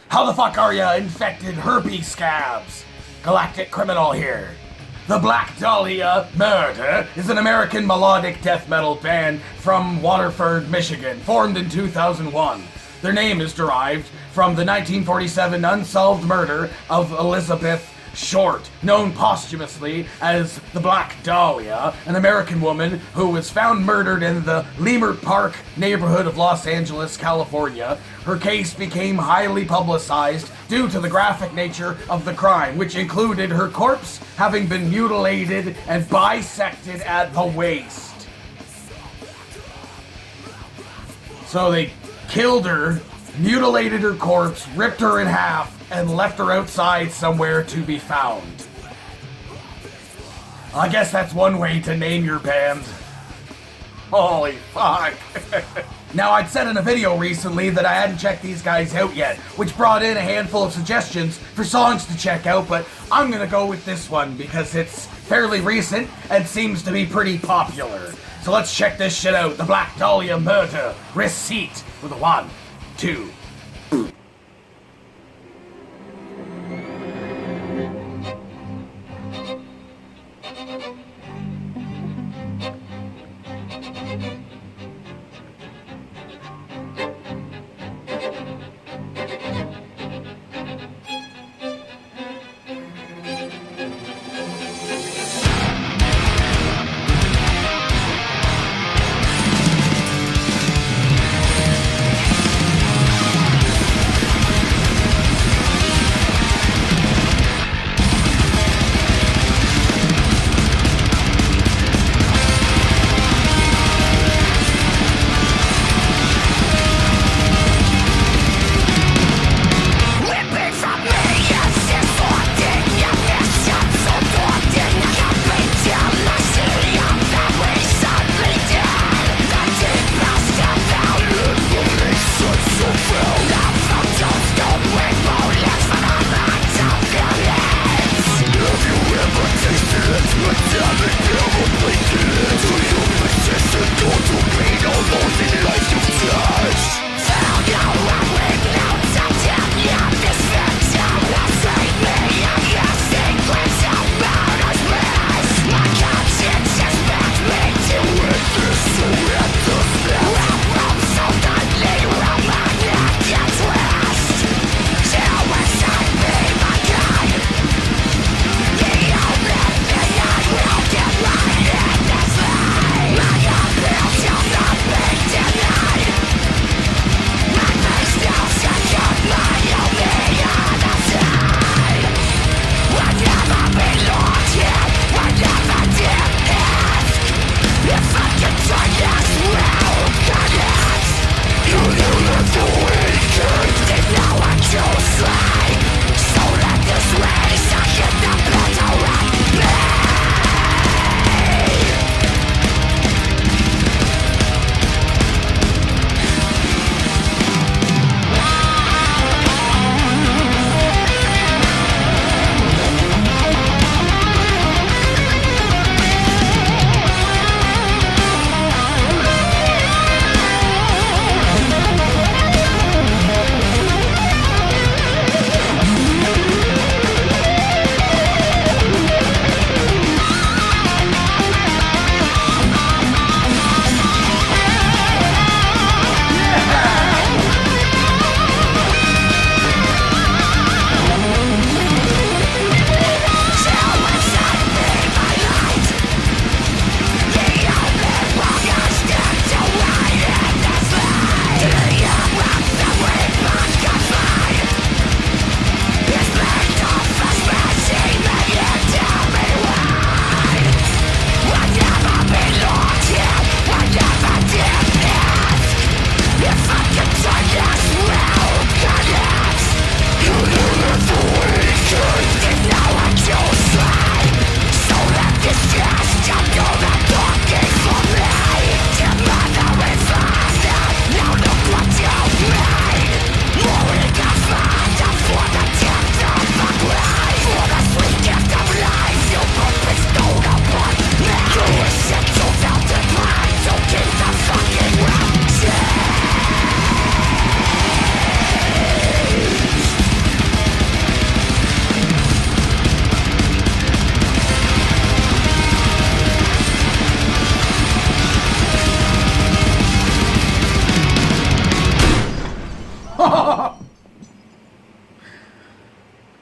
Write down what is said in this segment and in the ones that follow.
How the fuck are ya, infected herpes scabs? Galactic Criminal here. The Black Dahlia Murder is an American melodic death metal band from Waterford, Michigan, formed in 2001. Their name is derived from the 1947 unsolved murder of Elizabeth Short, known posthumously as the Black Dahlia, an American woman who was found murdered in the Leimert Park neighborhood of Los Angeles, California. Her case became highly publicized due to the graphic nature of the crime, which included her corpse having been mutilated and bisected at the waist. So they killed her, mutilated her corpse, ripped her in half, and left her outside somewhere to be found. I guess that's one way to name your band. Holy fuck. Now, I'd said in a video recently that I hadn't checked these guys out yet, which brought in a handful of suggestions for songs to check out, but I'm gonna go with this one because it's fairly recent and seems to be pretty popular. So let's check this shit out. The Black Dahlia Murder Receipt with a 1, 2.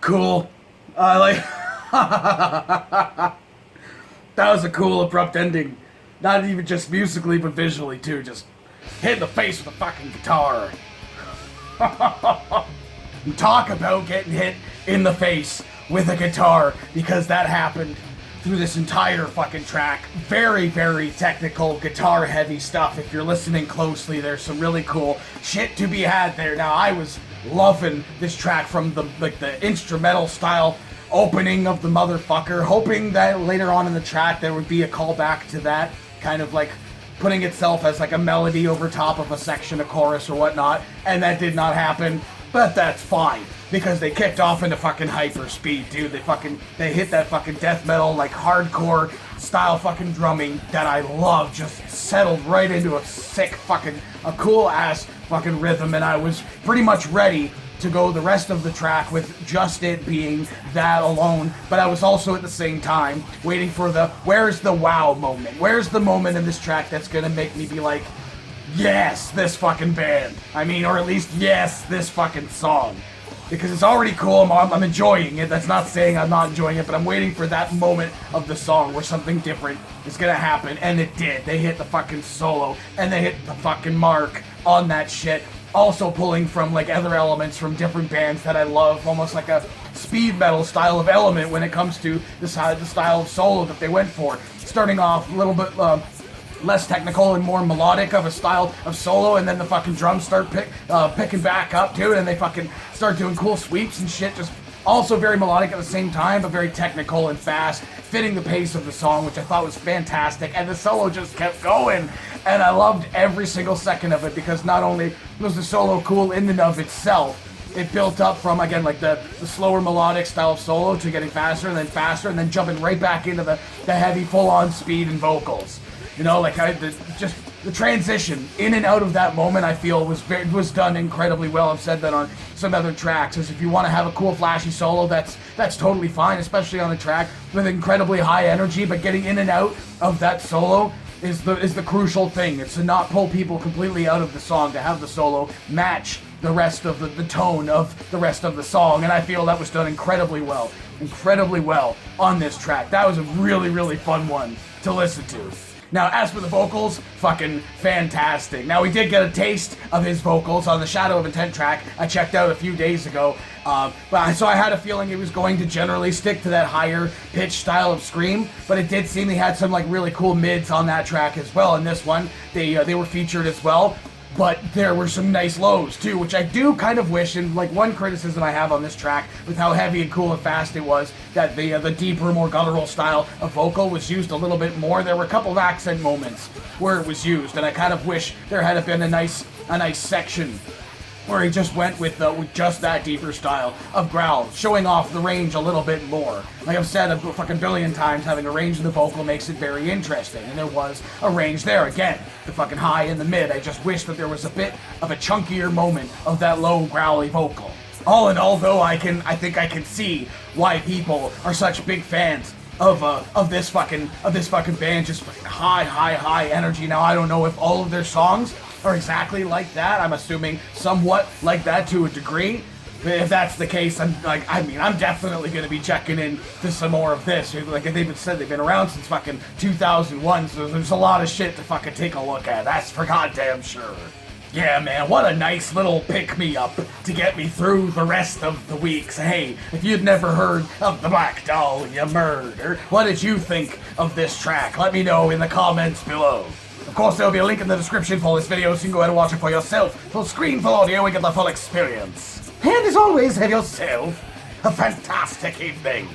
Cool. Like... That was a cool, abrupt ending. Not even just musically, but visually, too. Just hit in the face with a fucking guitar. Talk about getting hit in the face with a guitar, because that happened through this entire fucking track. Very, very technical, guitar-heavy stuff. If you're listening closely, there's some really cool shit to be had there. Now, I was loving this track from the instrumental style opening of the motherfucker, hoping that later on in the track there would be a callback to that, kind of like putting itself as like a melody over top of a section, a chorus or whatnot, and that did not happen, but that's fine, because they kicked off into fucking hyper speed, dude. They hit that fucking death metal, like hardcore style fucking drumming that I love, just settled right into a sick fucking, a cool ass fucking rhythm, and I was pretty much ready to go the rest of the track with just it being that alone, but I was also at the same time waiting for the where's the wow moment? Where's the moment in this track that's gonna make me be like, yes, this fucking band. I mean, or at least, yes, this fucking song. Because it's already cool, I'm enjoying it. That's not saying I'm not enjoying it, but I'm waiting for that moment of the song where something different is gonna happen, and it did. They hit the fucking solo, and they hit the fucking mark on that shit. Also pulling from like other elements from different bands that I love, almost like a speed metal style of element when it comes to the style of solo that they went for. Starting off a little bit less technical and more melodic of a style of solo, and then the fucking drums start picking back up too, and they fucking start doing cool sweeps and shit, just also very melodic at the same time, but very technical and fast, fitting the pace of the song, which I thought was fantastic, and the solo just kept going, and I loved every single second of it, because not only was the solo cool in and of itself, it built up from, again, like the slower melodic style of solo to getting faster, and then jumping right back into the heavy full-on speed and vocals. You know, like the transition in and out of that moment, I feel was done incredibly well. I've said that on some other tracks. As if you want to have a cool, flashy solo, that's totally fine, especially on a track with incredibly high energy. But getting in and out of that solo is the crucial thing. It's to not pull people completely out of the song, to have the solo match the rest of the tone of the rest of the song. And I feel that was done incredibly well on this track. That was a really, really fun one to listen to. Now, as for the vocals, fucking fantastic. Now, we did get a taste of his vocals on the Shadow of Intent track I checked out a few days ago, so I had a feeling he was going to generally stick to that higher pitch style of scream, but it did seem he had some like really cool mids on that track as well. In this one, they were featured as well. But there were some nice lows too, which I do kind of wish, and like one criticism I have on this track with how heavy and cool and fast it was, that the deeper, more guttural style of vocal was used a little bit more. There were a couple of accent moments where it was used, and I kind of wish there had been a nice section where he just went with just that deeper style of growl, showing off the range a little bit more. Like I've said a fucking billion times, having a range in the vocal makes it very interesting, and there was a range there. Again, the fucking high and the mid. I just wish that there was a bit of a chunkier moment of that low, growly vocal. All in all, though, I think I can see why people are such big fans of this fucking band. Just fucking high energy. Now, I don't know if all of their songs are exactly like that. I'm assuming somewhat like that to a degree. If that's the case, I'm definitely going to be checking in to some more of this. Like they've been around since fucking 2001, so there's a lot of shit to fucking take a look at. That's for goddamn sure. Yeah, man, what a nice little pick-me-up to get me through the rest of the weeks. Hey, if you'd never heard of the Black Dahlia Murder, what did you think of this track? Let me know in the comments below. Of course, there'll be a link in the description for this video, so you can go ahead and watch it for yourself. Full screen, full audio, and get the full experience. And as always, have yourself a fantastic evening.